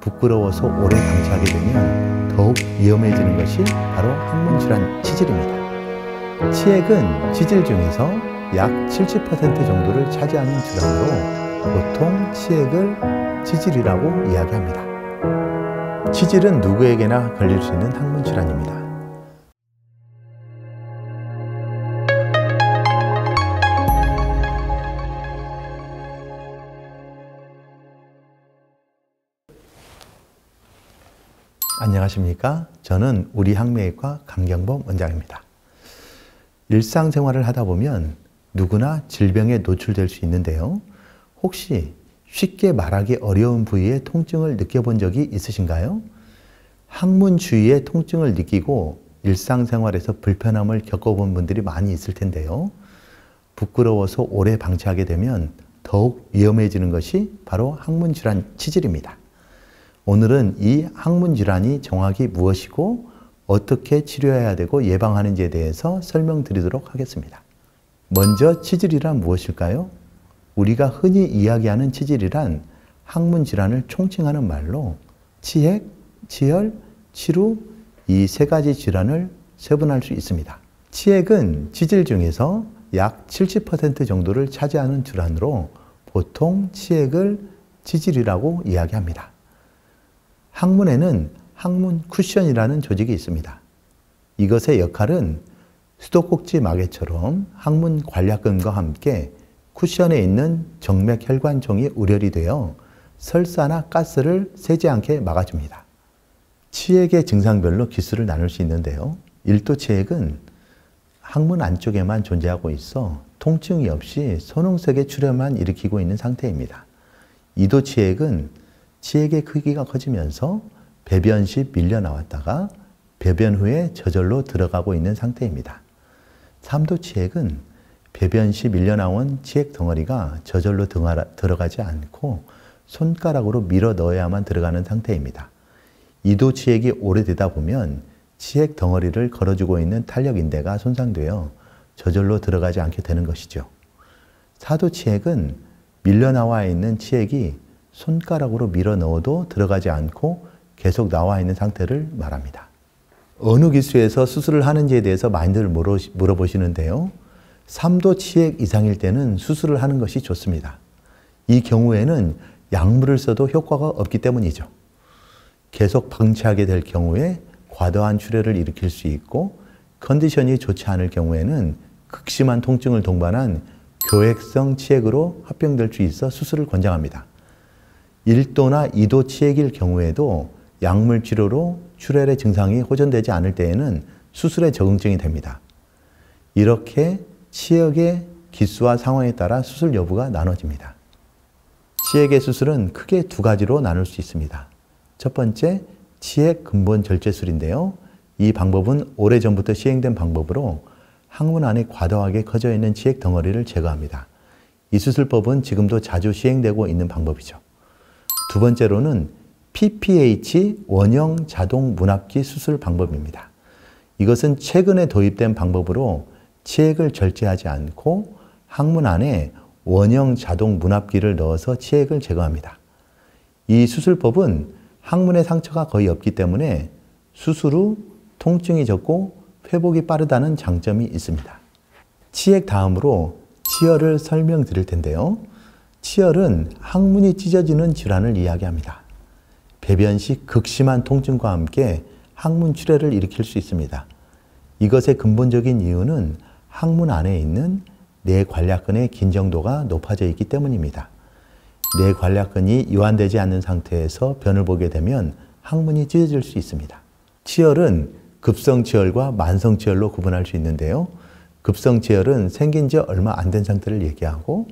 부끄러워서 오래 방치하게 되면 더욱 위험해지는 것이 바로 항문질환 치질입니다. 치액은 치질 중에서 약 70% 정도를 차지하는 질환으로 보통 치액을 치질이라고 이야기합니다. 치질은 누구에게나 걸릴 수 있는 항문질환입니다. 안녕하십니까? 저는 우리항매외과 강경범 원장입니다. 일상생활을 하다 보면 누구나 질병에 노출될 수 있는데요. 혹시 쉽게 말하기 어려운 부위의 통증을 느껴본 적이 있으신가요? 항문 주위의 통증을 느끼고 일상생활에서 불편함을 겪어본 분들이 많이 있을 텐데요. 부끄러워서 오래 방치하게 되면 더욱 위험해지는 것이 바로 항문질환 치질입니다. 오늘은 이 항문질환이 정확히 무엇이고 어떻게 치료해야 되고 예방하는지에 대해서 설명드리도록 하겠습니다. 먼저 치질이란 무엇일까요? 우리가 흔히 이야기하는 치질이란 항문질환을 총칭하는 말로 치액, 치열, 치루 이 세 가지 질환을 세분할 수 있습니다. 치액은 치질 중에서 약 70% 정도를 차지하는 질환으로 보통 치액을 치질이라고 이야기합니다. 항문에는 항문 쿠션이라는 조직이 있습니다. 이것의 역할은 수도꼭지 마개처럼 항문 관략근과 함께 쿠션에 있는 정맥 혈관종이 우려리 되어 설사나 가스를 새지 않게 막아줍니다. 치액의 증상별로 기수를 나눌 수 있는데요. 1도 치액은 항문 안쪽에만 존재하고 있어 통증이 없이 선홍색의 출혈만 일으키고 있는 상태입니다. 2도 치액은 치액의 크기가 커지면서 배변 시 밀려 나왔다가 배변 후에 저절로 들어가고 있는 상태입니다. 3도 치액은 배변 시 밀려 나온 치액 덩어리가 저절로 들어가지 않고 손가락으로 밀어 넣어야만 들어가는 상태입니다. 2도 치액이 오래되다 보면 치액 덩어리를 걸어주고 있는 탄력인대가 손상되어 저절로 들어가지 않게 되는 것이죠. 4도 치액은 밀려 나와 있는 치액이 손가락으로 밀어 넣어도 들어가지 않고 계속 나와 있는 상태를 말합니다. 어느 기수에서 수술을 하는지에 대해서 많이들 물어보시는데요. 3도 치액 이상일 때는 수술을 하는 것이 좋습니다. 이 경우에는 약물을 써도 효과가 없기 때문이죠. 계속 방치하게 될 경우에 과도한 출혈을 일으킬 수 있고 컨디션이 좋지 않을 경우에는 극심한 통증을 동반한 교액성 치액으로 합병될 수 있어 수술을 권장합니다. 1도나 2도 치액일 경우에도 약물 치료로 출혈의 증상이 호전되지 않을 때에는 수술에 적응증이 됩니다. 이렇게 치액의 기수와 상황에 따라 수술 여부가 나눠집니다. 치액의 수술은 크게 두 가지로 나눌 수 있습니다. 첫 번째, 치액 근본 절제술인데요. 이 방법은 오래전부터 시행된 방법으로 항문 안에 과도하게 커져 있는 치액 덩어리를 제거합니다. 이 수술법은 지금도 자주 시행되고 있는 방법이죠. 두 번째로는 PPH 원형 자동 문합기 수술 방법입니다. 이것은 최근에 도입된 방법으로 치액을 절제하지 않고 항문 안에 원형 자동 문합기를 넣어서 치액을 제거합니다. 이 수술법은 항문에 상처가 거의 없기 때문에 수술 후 통증이 적고 회복이 빠르다는 장점이 있습니다. 치액 다음으로 치열을 설명드릴 텐데요. 치열은 항문이 찢어지는 질환을 이야기합니다. 배변 시 극심한 통증과 함께 항문 출혈을 일으킬 수 있습니다. 이것의 근본적인 이유는 항문 안에 있는 뇌관략근의 긴장도가 높아져 있기 때문입니다. 뇌관략근이 이완되지 않는 상태에서 변을 보게 되면 항문이 찢어질 수 있습니다. 치열은 급성치열과 만성치열로 구분할 수 있는데요. 급성치열은 생긴 지 얼마 안 된 상태를 얘기하고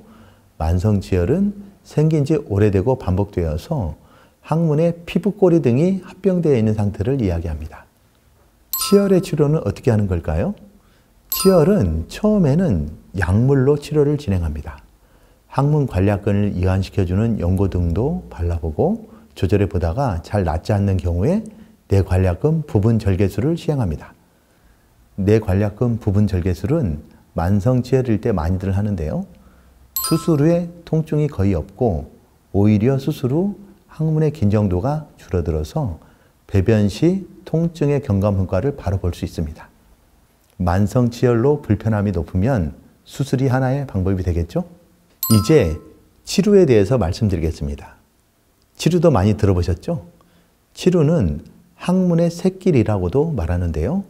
만성치열은 생긴 지 오래되고 반복되어서 항문에 피부꼬리 등이 합병되어 있는 상태를 이야기합니다. 치열의 치료는 어떻게 하는 걸까요? 치열은 처음에는 약물로 치료를 진행합니다. 항문 관략근을 이완시켜주는 연고 등도 발라보고 조절해 보다가 잘 낫지 않는 경우에 뇌관략근 부분 절개술을 시행합니다. 뇌관략근 부분 절개술은 만성치열일 때 많이들 하는데요. 수술 후에 통증이 거의 없고 오히려 수술 후 항문의 긴장도가 줄어들어서 배변 시 통증의 경감 효과를 바로 볼 수 있습니다. 만성치열로 불편함이 높으면 수술이 하나의 방법이 되겠죠? 이제 치료에 대해서 말씀드리겠습니다. 치료도 많이 들어보셨죠? 치료는 항문의 샛길이라고도 말하는데요.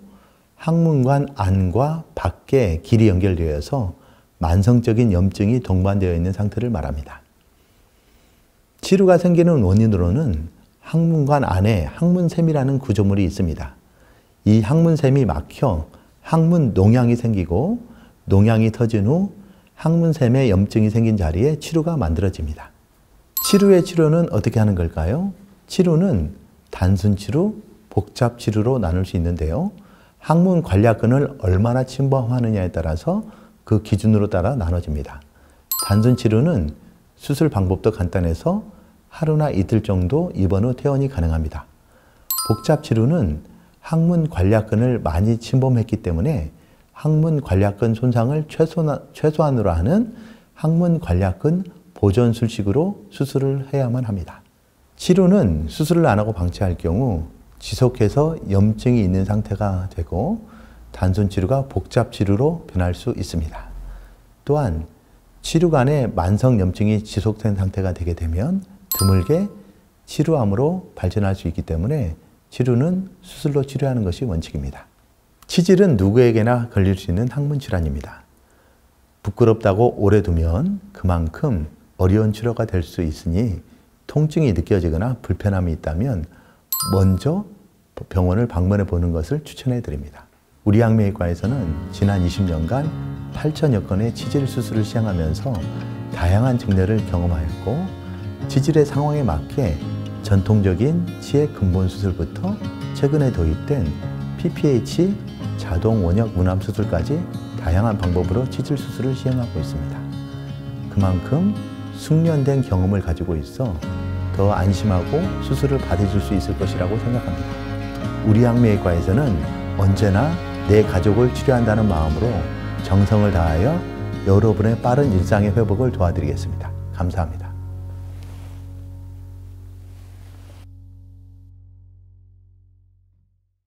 항문관 안과 밖에 길이 연결되어서 만성적인 염증이 동반되어 있는 상태를 말합니다. 치루가 생기는 원인으로는 항문관 안에 항문샘이라는 구조물이 있습니다. 이 항문샘이 막혀 항문 농양이 생기고 농양이 터진 후 항문샘에 염증이 생긴 자리에 치루가 만들어집니다. 치루의 치료는 어떻게 하는 걸까요? 치루는 단순 치루, 복잡 치루로 나눌 수 있는데요. 항문 관략근을 얼마나 침범하느냐에 따라서 그 기준으로 따라 나눠집니다. 단순 치료는 수술 방법도 간단해서 하루나 이틀 정도 입원 후 퇴원이 가능합니다. 복잡 치료는 항문 관략근을 많이 침범했기 때문에 항문 관략근 손상을 최소한으로 하는 항문 관략근 보존 술식으로 수술을 해야만 합니다. 치료는 수술을 안 하고 방치할 경우 지속해서 염증이 있는 상태가 되고 단순 치료가 복잡 치료로 변할 수 있습니다. 또한 치료간에 만성 염증이 지속된 상태가 되게 되면 드물게 치료암으로 발전할 수 있기 때문에 치료는 수술로 치료하는 것이 원칙입니다. 치질은 누구에게나 걸릴 수 있는 항문 질환입니다. 부끄럽다고 오래 두면 그만큼 어려운 치료가 될 수 있으니 통증이 느껴지거나 불편함이 있다면 먼저 병원을 방문해 보는 것을 추천해 드립니다. 우리 항매과에서는 지난 20년간 8천여 건의 치질 수술을 시행하면서 다양한 증례를 경험하였고 치질의 상황에 맞게 전통적인 치의 근본 수술부터 최근에 도입된 PPH 자동 원역 문암 수술까지 다양한 방법으로 치질 수술을 시행하고 있습니다. 그만큼 숙련된 경험을 가지고 있어 더 안심하고 수술을 받으실 수 있을 것이라고 생각합니다. 우리 항매과에서는 언제나 내 가족을 치료한다는 마음으로 정성을 다하여 여러분의 빠른 일상의 회복을 도와드리겠습니다. 감사합니다.